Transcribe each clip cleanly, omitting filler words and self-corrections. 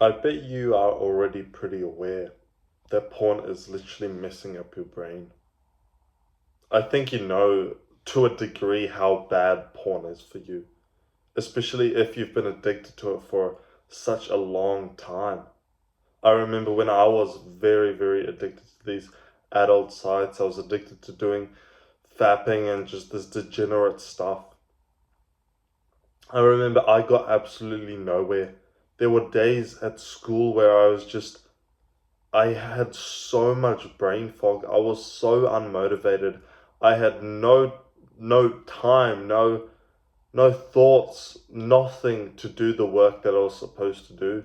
I bet you are already pretty aware that porn is literally messing up your brain. I think you know to a degree how bad porn is for you, especially if you've been addicted to it for such a long time. I remember when I was very, very addicted to these adult sites, I was addicted to doing fapping and just this degenerate stuff. I remember I got absolutely nowhere. There were days at school where I had so much brain fog. I was so unmotivated. I had no time, no thoughts, nothing to do the work that I was supposed to do.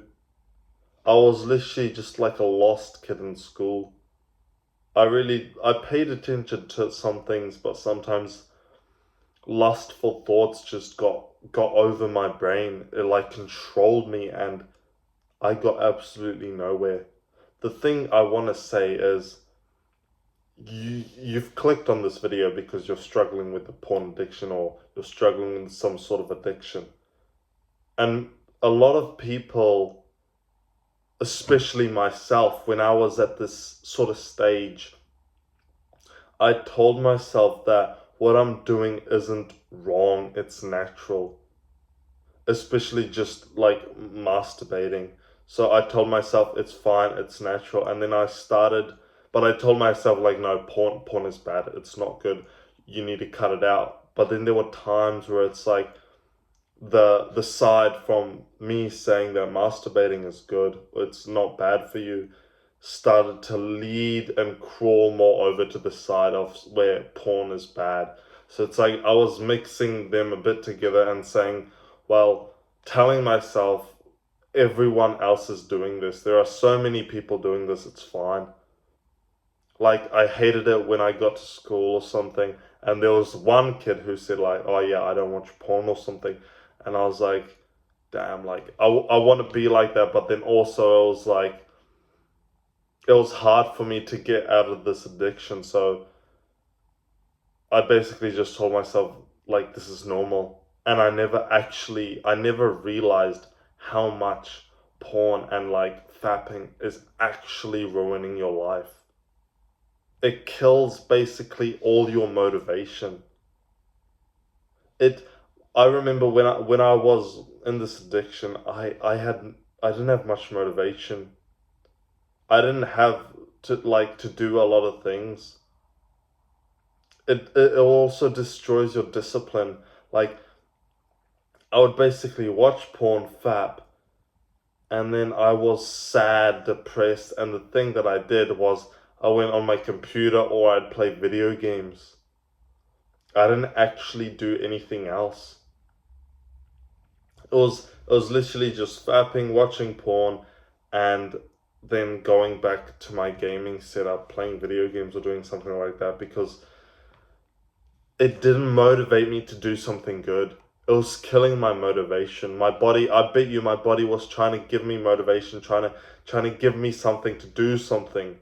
I was literally just like a lost kid in school. I paid attention to some things, but sometimes lustful thoughts just got over my brain. It like controlled me and I got absolutely nowhere. The thing I want to say is you've clicked on this video because you're struggling with the porn addiction or you're struggling with some sort of addiction. And a lot of people, especially myself, when I was at this sort of stage, I told myself that what I'm doing isn't wrong, it's natural. Especially just like masturbating. So I told myself it's fine, it's natural, and then I started, but I told myself like no, porn is bad, it's not good, you need to cut it out. But then there were times where it's like the side from me saying that masturbating is good, it's not bad for you, started to lead and crawl more over to the side of where porn is bad. So it's like I was mixing them a bit together and saying, well, telling myself everyone else is doing this. There are so many people doing this, it's fine. Like I hated it when I got to school or something, and there was one kid who said like, oh yeah, I don't watch porn or something. And I was like, damn, like I want to be like that, but then also it was hard for me to get out of this addiction. So I basically just told myself like this is normal. And I never realized how much porn and like fapping is actually ruining your life. It kills basically all your motivation. It I remember when I was in this addiction, I didn't have much motivation. I didn't have to do a lot of things. It also destroys your discipline. Like I would basically watch porn, fap, and then I was sad, depressed, and the thing that I did was I went on my computer or I'd play video games. I didn't actually do anything else. It was literally just fapping, watching porn, and then going back to my gaming setup, playing video games or doing something like that because it didn't motivate me to do something good. It was killing my motivation. My body, I bet you my body was trying to give me motivation, trying to give me something to do something.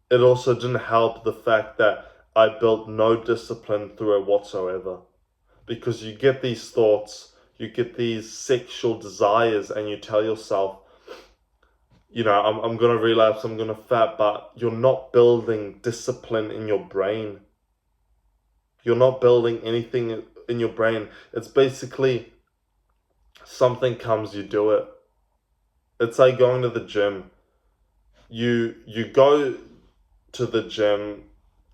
It also didn't help the fact that I built no discipline through it whatsoever. Because you get these thoughts, you get these sexual desires, and you tell yourself, you know, I'm gonna relapse, I'm gonna fat, but you're not building discipline in your brain. You're not building anything in your brain. It's basically something comes, you do it. It's like going to the gym. You go to the gym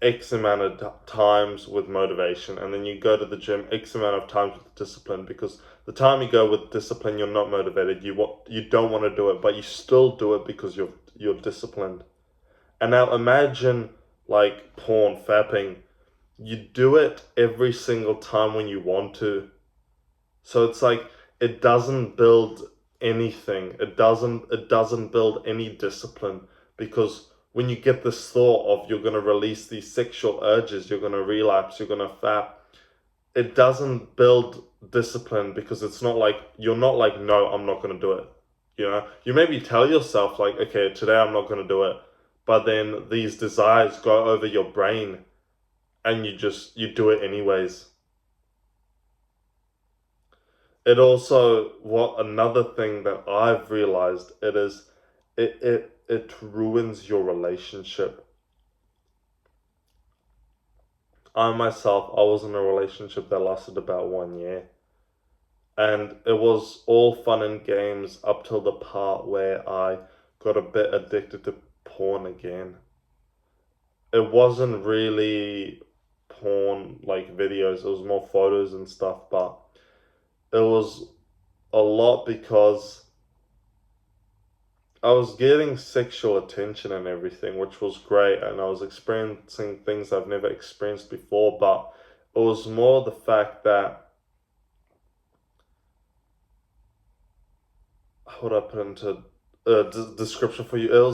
X amount of times with motivation, and then you go to the gym X amount of times with discipline, because the time you go with discipline, you're not motivated. You don't want to do it, but you still do it because you're disciplined. And now imagine like porn, fapping. You do it every single time when you want to. So it's like it doesn't build anything. It doesn't build any discipline, because when you get this thought of you're gonna release these sexual urges, you're gonna relapse, you're gonna fap, it doesn't build discipline, because it's not like you're not like, no, I'm not gonna do it. You know, you maybe tell yourself like, okay, today I'm not gonna do it, but then these desires go over your brain and you do it anyways. it also, what another thing that I've realized, it ruins your relationship. I myself, I was in a relationship that lasted about 1 year. And it was all fun and games up till the part where I got a bit addicted to porn again. It wasn't really porn like videos, it was more photos and stuff, but it was a lot because I was getting sexual attention and everything, which was great, and I was experiencing things I've never experienced before, but it was more the fact that, how would I put into a description for you?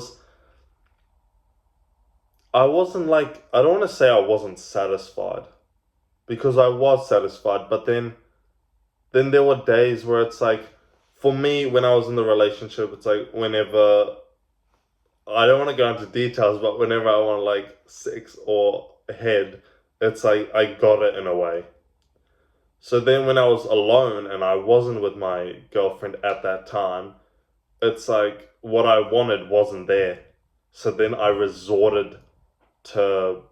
I wasn't like, I don't want to say I wasn't satisfied, because I was satisfied, but then there were days where it's like, for me, when I was in the relationship, it's like whenever, I don't want to go into details, but whenever I want like sex or head, it's like I got it in a way. So then when I was alone and I wasn't with my girlfriend at that time, it's like what I wanted wasn't there. So then I resorted to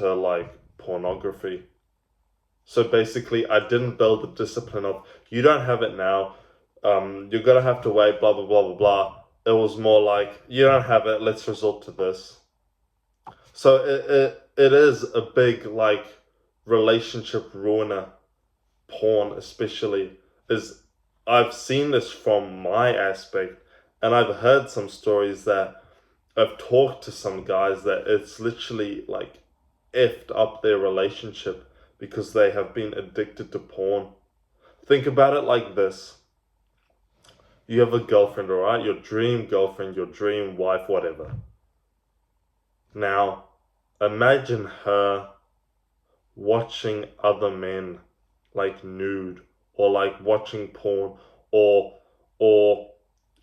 like pornography. So basically, I didn't build the discipline of, you don't have it now, you're gonna have to wait, blah blah blah blah blah. It was more like, you don't have it, let's resort to this. So it is a big like relationship ruiner, porn especially. Is I've seen this from my aspect, and I've heard some stories that I've talked to some guys that it's literally like effed up their relationship because they have been addicted to porn. Think about it like this. You have a girlfriend, alright? Your dream girlfriend, your dream wife, whatever. Now, imagine her watching other men like nude, or like watching porn, or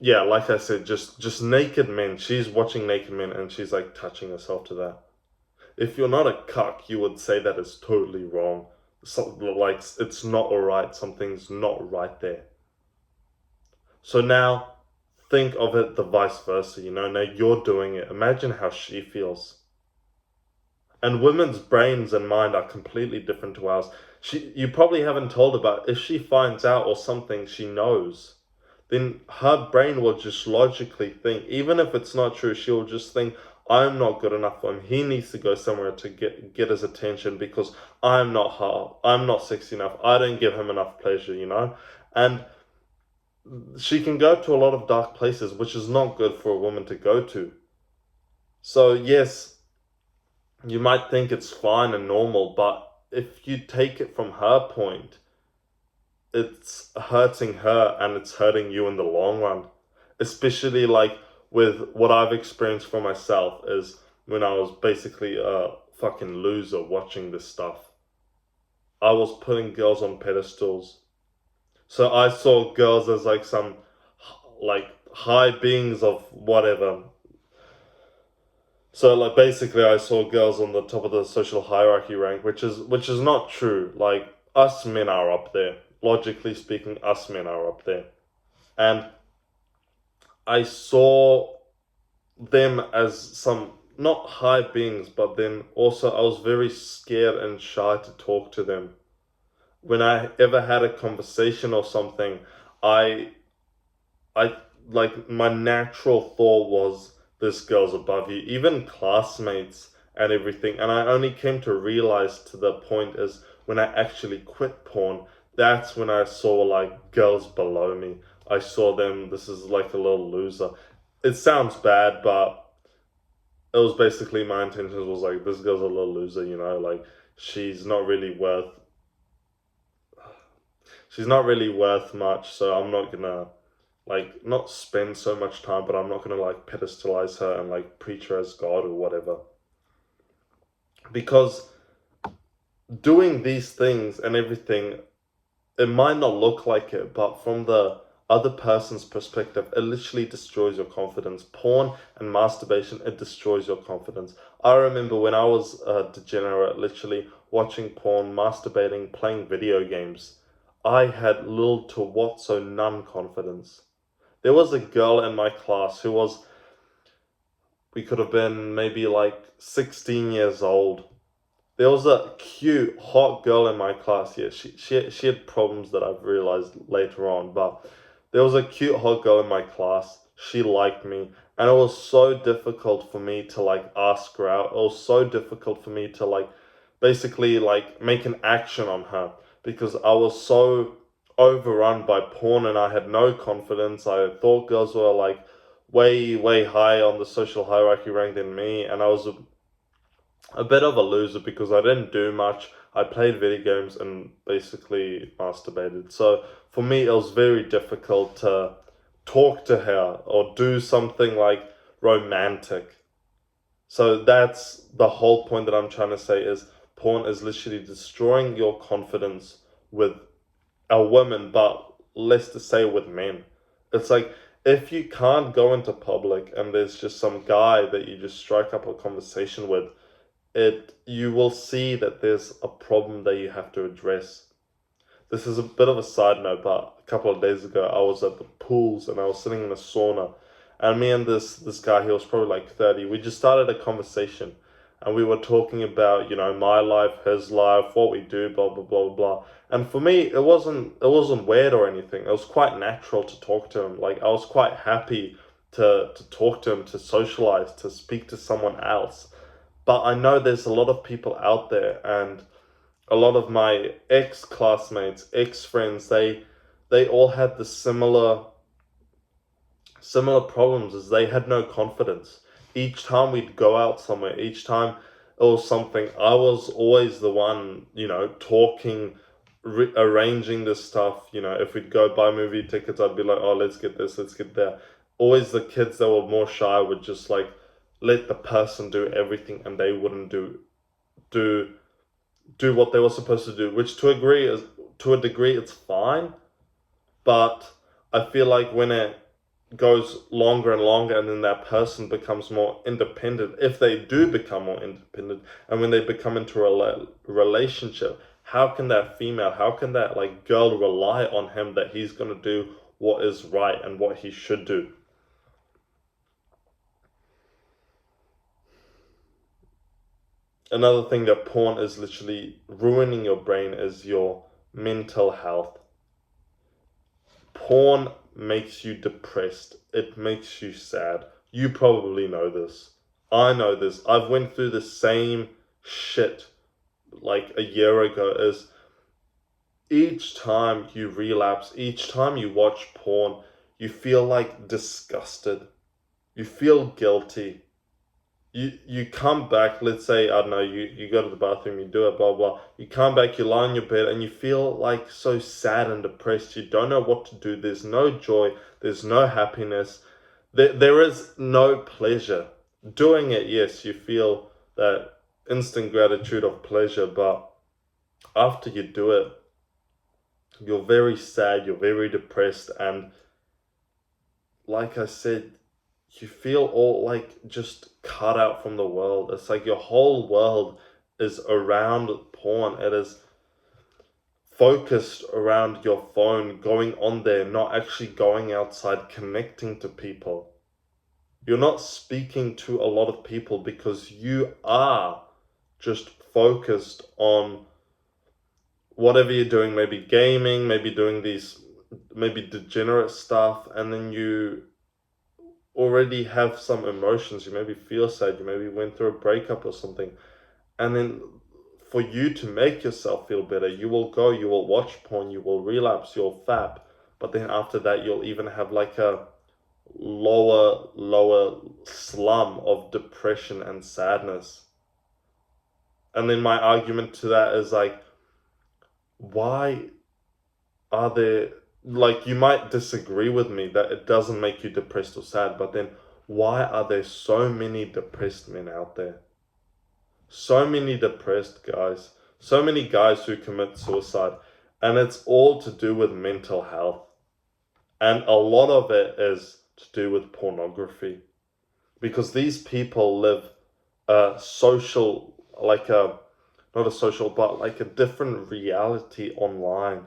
yeah, like I said, just naked men. She's watching naked men and she's like touching herself to that. If you're not a cuck, you would say that is totally wrong. Like it's not alright, something's not right there. So now think of it the vice versa, now you're doing it. Imagine how she feels. And women's brains and mind are completely different to ours. You probably haven't told her, but if she finds out or something she knows, then her brain will just logically think, even if it's not true, she'll just think, I'm not good enough for him. He needs to go somewhere to get his attention because I'm not hot. I'm not sexy enough. I don't give him enough pleasure. And she can go to a lot of dark places, which is not good for a woman to go to. So yes, you might think it's fine and normal, but if you take it from her point, it's hurting her and it's hurting you in the long run. Especially like with what I've experienced for myself is when I was basically a fucking loser watching this stuff. I was putting girls on pedestals. So I saw girls as like some like high beings of whatever. So like basically I saw girls on the top of the social hierarchy rank, which is not true. Like us men are up there. Logically speaking, us men are up there. And I saw them as some not high beings, but then also I was very scared and shy to talk to them. When I ever had a conversation or something, I like my natural thought was, this girl's above you, even classmates and everything. And I only came to realize to the point is when I actually quit porn, that's when I saw like girls below me. I saw them, this is like a little loser. It sounds bad, but it was basically my intentions was like, this girl's a little loser, like she's not really worth much, so I'm not gonna like not spend so much time, but I'm not gonna like pedestalize her and like preach her as God or whatever. Because doing these things and everything, it might not look like it, but from the other person's perspective, it literally destroys your confidence. Porn and masturbation, it destroys your confidence. I remember when I was a degenerate, literally watching porn, masturbating, playing video games. I had little to what so none confidence. There was a girl in my class who was, we could have been maybe like 16 years old. There was a cute, hot girl in my class. Yeah, she had problems that I've realized later on, but there was a cute, hot girl in my class. She liked me, and it was so difficult for me to like ask her out. It was so difficult for me to like basically like make an action on her because I was so overrun by porn and I had no confidence. I thought girls were like way high on the social hierarchy rank than me, and I was a bit of a loser because I didn't do much. I played video games and basically masturbated. So for me, it was very difficult to talk to her or do something like romantic. So that's the whole point that I'm trying to say is porn is literally destroying your confidence with a woman, but let's just say with men. It's like if you can't go into public and there's just some guy that you just strike up a conversation with, you will see that there's a problem that you have to address. This is a bit of a side note, but a couple of days ago I was at the pools and I was sitting in a sauna, and me and this guy, he was probably like 30. We just started a conversation, and we were talking about my life, his life, what we do, blah blah blah blah. And for me, it wasn't weird or anything. It was quite natural to talk to him. Like I was quite happy to talk to him, to socialize, to speak to someone else. But I know there's a lot of people out there, and a lot of my ex classmates, ex friends, they all had the similar problems as they had no confidence. Each time we'd go out somewhere, each time it was something, I was always the one, talking, arranging this stuff. If we'd go buy movie tickets, I'd be like, oh, let's get this, let's get that. Always the kids that were more shy would just like let the person do everything and they wouldn't do do what they were supposed to do, which to a degree it's fine, but I feel like when it goes longer and longer and then that person becomes more independent, if they do become more independent, and when they become into a relationship, how can that like girl rely on him that he's going to do what is right and what he should do? Another thing that porn is literally ruining your brain is your mental health. Porn makes you depressed. It makes you sad. You probably know this. I know this. I've went through the same shit like a year ago. Is each time you relapse, each time you watch porn, you feel like disgusted. You feel guilty. You come back, let's say, I don't know, you go to the bathroom, you do it, blah blah. You come back, you lie on your bed and you feel like so sad and depressed. You don't know what to do. There's no joy, there's no happiness. There is no pleasure. Doing it, yes, you feel that instant gratitude of pleasure, but after you do it, you're very sad, you're very depressed, and like I said, you feel all like just cut out from the world. It's like your whole world is around porn. It is focused around your phone, going on there, not actually going outside, connecting to people. You're not speaking to a lot of people because you are just focused on whatever you're doing, maybe gaming, maybe doing these, maybe degenerate stuff, and then you already have some emotions. You maybe feel sad, you maybe went through a breakup or something, and then for you to make yourself feel better, you will watch porn, you will relapse, you'll fap, but then after that you'll even have like a lower slum of depression and sadness. And then my argument to that is like, why are there, like, you might disagree with me that it doesn't make you depressed or sad, but then why are there so many depressed men out there? So many depressed guys, so many guys who commit suicide, and it's all to do with mental health. And a lot of it is to do with pornography, because these people live a social, like a, not a social, but like a different reality online.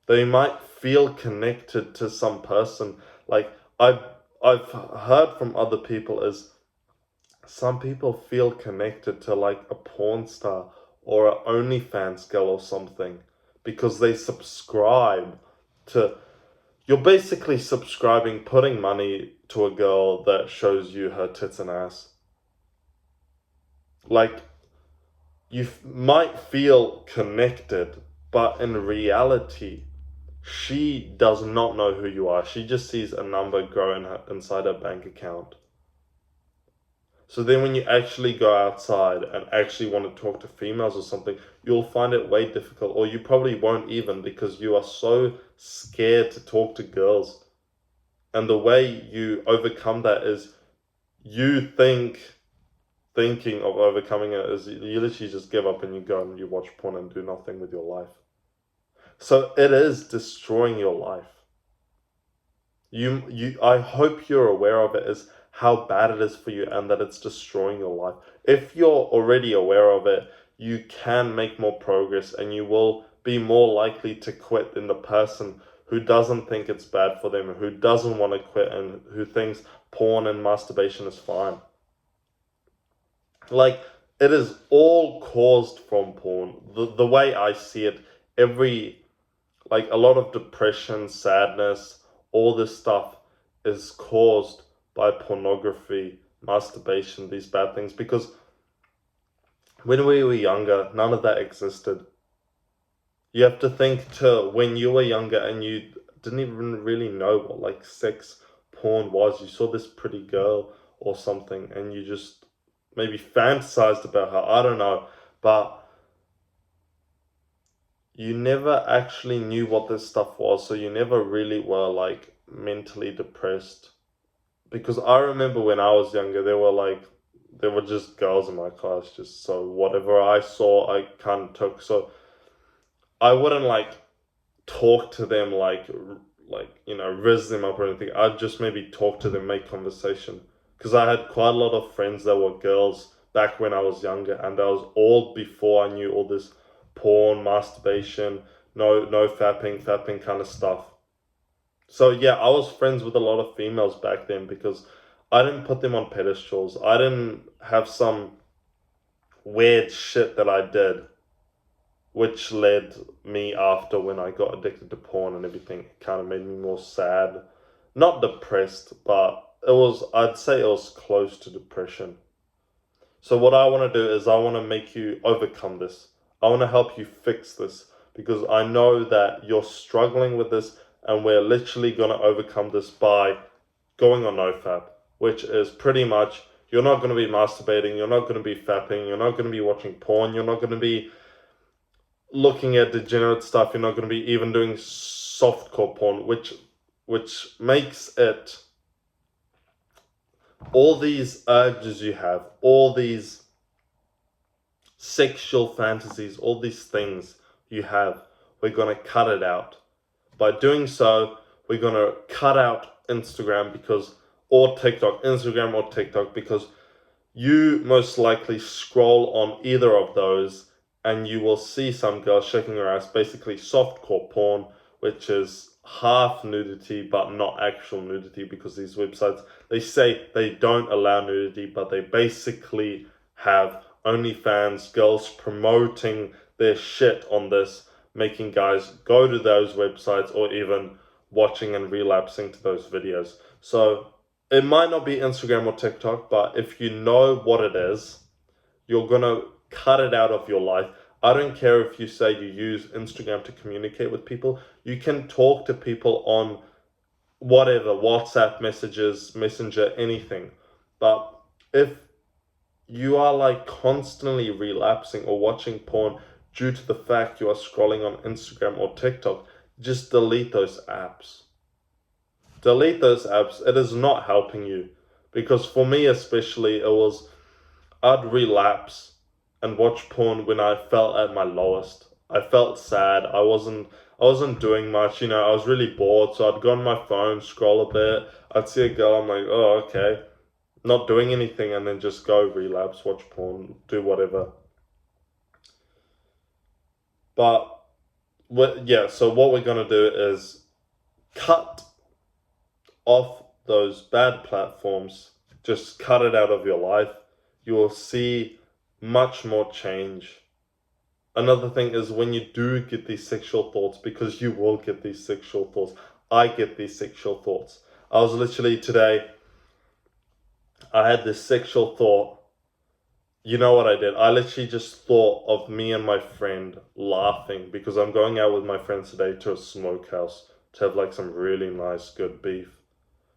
They might feel connected to some person. Like I've heard from other people is some people feel connected to like a porn star or a OnlyFans girl or something because they subscribe to. You're basically subscribing, putting money to a girl that shows you her tits and ass. Like, you might feel connected, but in reality, she does not know who you are. She just sees a number growing inside her bank account. So then when you actually go outside and actually want to talk to females or something, you'll find it way difficult, or you probably won't even because you are so scared to talk to girls. And the way you overcome that is you thinking of overcoming it is you literally just give up and you go and you watch porn and do nothing with your life. So it is destroying your life. I hope you're aware of it, is how bad it is for you and that it's destroying your life. If you're already aware of it, you can make more progress and you will be more likely to quit than the person who doesn't think it's bad for them, who doesn't want to quit, and who thinks porn and masturbation is fine. Like, it is all caused from porn. The way I see it, like a lot of depression, sadness, all this stuff is caused by pornography, masturbation, these bad things. Because when we were younger, none of that existed. You have to think to when you were younger and you didn't even really know what like sex porn was. You saw this pretty girl or something and you just maybe fantasized about her. I don't know. But you never actually knew what this stuff was. So you never really were like mentally depressed. Because I remember when I was younger, there were just girls in my class, just so whatever I saw, I kind of took. So I wouldn't like talk to them like rizz them up or anything. I'd just maybe talk to them, make conversation. Because I had quite a lot of friends that were girls back when I was younger, and that was all before I knew all this porn, masturbation, no fapping kind of stuff. So yeah, I was friends with a lot of females back then because I didn't put them on pedestals. I didn't have some weird shit that I did, which led me after when I got addicted to porn and everything. It kind of made me more sad. Not depressed, but I'd say it was close to depression. So what I want to do is I want to make you overcome this. I want to help you fix this because I know that you're struggling with this. And we're literally going to overcome this by going on nofap, which is pretty much you're not going to be masturbating, you're not going to be fapping, you're not going to be watching porn, you're not going to be looking at degenerate stuff, you're not going to be even doing softcore porn, which makes it all these urges you have, all these sexual fantasies, all these things you have, we're going to cut it out. By doing so, we're going to cut out Instagram Instagram or TikTok, because you most likely scroll on either of those and you will see some girl shaking her ass, basically softcore porn, which is half nudity but not actual nudity, because these websites, they say they don't allow nudity, but they basically have OnlyFans girls promoting their shit on this, making guys go to those websites or even watching and relapsing to those videos. So it might not be Instagram or TikTok, but if you know what it is, you're going to cut it out of your life. I don't care if you say you use Instagram to communicate with people. You can talk to people on whatever, WhatsApp messages, Messenger, anything. But if you are like constantly relapsing or watching porn due to the fact you are scrolling on Instagram or TikTok, just delete those apps. Delete those apps. It is not helping you. Because for me especially, I'd relapse and watch porn when I felt at my lowest. I felt sad. I wasn't doing much, I was really bored, so I'd go on my phone, scroll a bit, I'd see a girl, I'm like, oh, okay. Not doing anything, and then just go relapse, watch porn, do whatever. But So what we're gonna do is cut off those bad platforms. Just cut it out of your life. You will see much more change. Another thing is when you do get these sexual thoughts, because you will get these sexual thoughts. I get these sexual thoughts. I was literally today, I had this sexual thought. You know what I did? I literally just thought of me and my friend laughing because I'm going out with my friends today to a smokehouse to have like some really nice, good beef.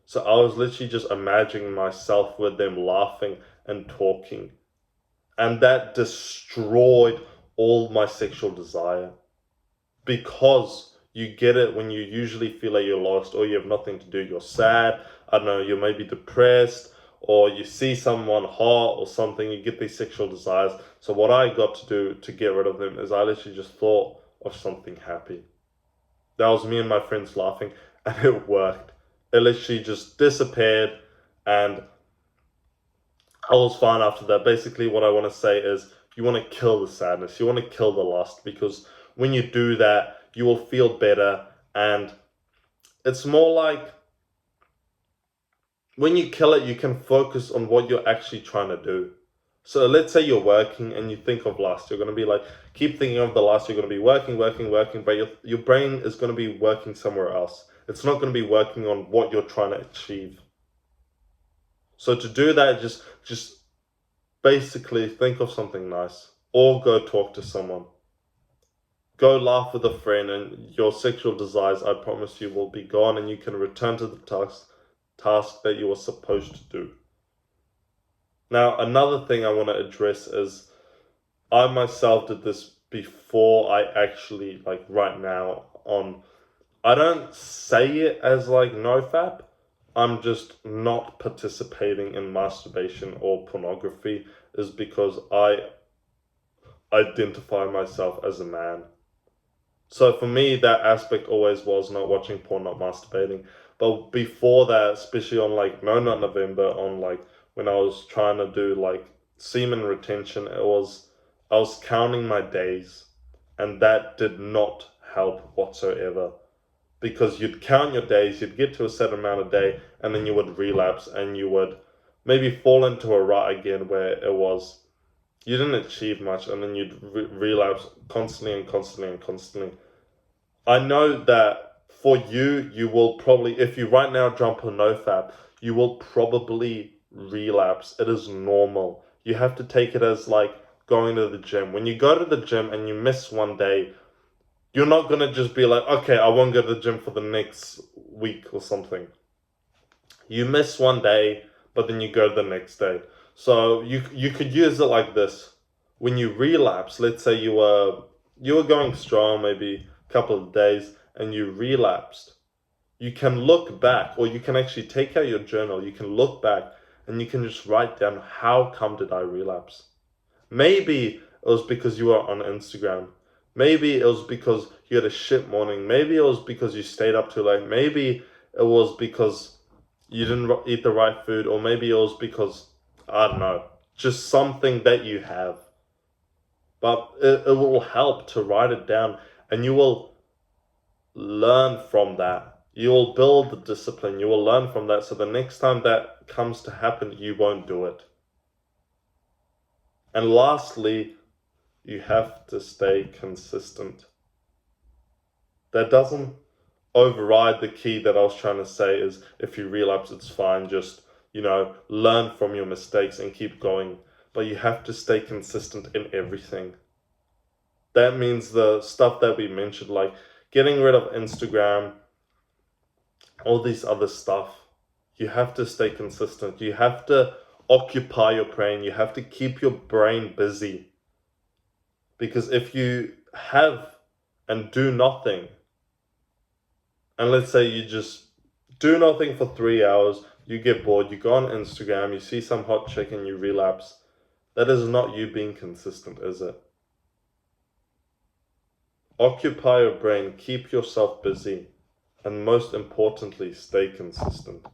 So I was literally just imagining myself with them laughing and talking. And that destroyed all my sexual desire. Because you get it when you usually feel like you're lost or you have nothing to do, you're sad, I don't know, you're maybe depressed, or you see someone hot or something, you get these sexual desires. So what I got to do to get rid of them is I literally just thought of something happy. That was me and my friends laughing, and it worked. It literally just disappeared, and I was fine after that. Basically, what I want to say is you want to kill the sadness, you want to kill the lust, because when you do that, you will feel better. And it's more like when you kill it, you can focus on what you're actually trying to do. So let's say you're working and you think of lust. You're going to be like, keep thinking of the lust. You're going to be working, but your brain is going to be working somewhere else. It's not going to be working on what you're trying to achieve. So to do that, just basically think of something nice, or go talk to someone. Go laugh with a friend, and your sexual desires, I promise you, will be gone, and you can return to the task that you were supposed to do. Now, another thing I want to address is I myself did this before I actually, like right now, I don't say it as like nofap. I'm just not participating in masturbation or pornography is because I identify myself as a man. So for me, that aspect always was not watching porn, not masturbating. But before that, especially on like No Nut November, on like when I was trying to do like semen retention, I was counting my days, and that did not help whatsoever. Because you'd count your days, you'd get to a certain amount of day, and then you would relapse, and you would maybe fall into a rut again where it was you didn't achieve much, and then you'd relapse constantly and constantly and constantly. I know that for you, you will probably, if you right now jump on NoFap, you will probably relapse. It is normal. You have to take it as like going to the gym. When you go to the gym and you miss one day, you're not gonna just be like, okay, I won't go to the gym for the next week or something. You miss one day, but then you go the next day. So you could use it like this. When you relapse, let's say you were going strong maybe a couple of days and you relapsed. You can look back, or you can actually take out your journal. You can look back and you can just write down, how come did I relapse? Maybe it was because you were on Instagram. Maybe it was because you had a shit morning. Maybe it was because you stayed up too late. Maybe it was because you didn't eat the right food, or maybe it was because, I don't know, just something that you have. But it will help to write it down, and you will learn from that. You will build the discipline. You will learn from that. So the next time that comes to happen, you won't do it. And lastly, you have to stay consistent. That doesn't override the key that I was trying to say is if you relapse, it's fine. Just, learn from your mistakes and keep going. But you have to stay consistent in everything. That means the stuff that we mentioned, like getting rid of Instagram, all these other stuff. You have to stay consistent. You have to occupy your brain. You have to keep your brain busy. Because if you have and do nothing, and let's say you just do nothing for 3 hours, you get bored, you go on Instagram, you see some hot chick and you relapse, that is not you being consistent, is it? Occupy your brain, keep yourself busy, and most importantly, stay consistent.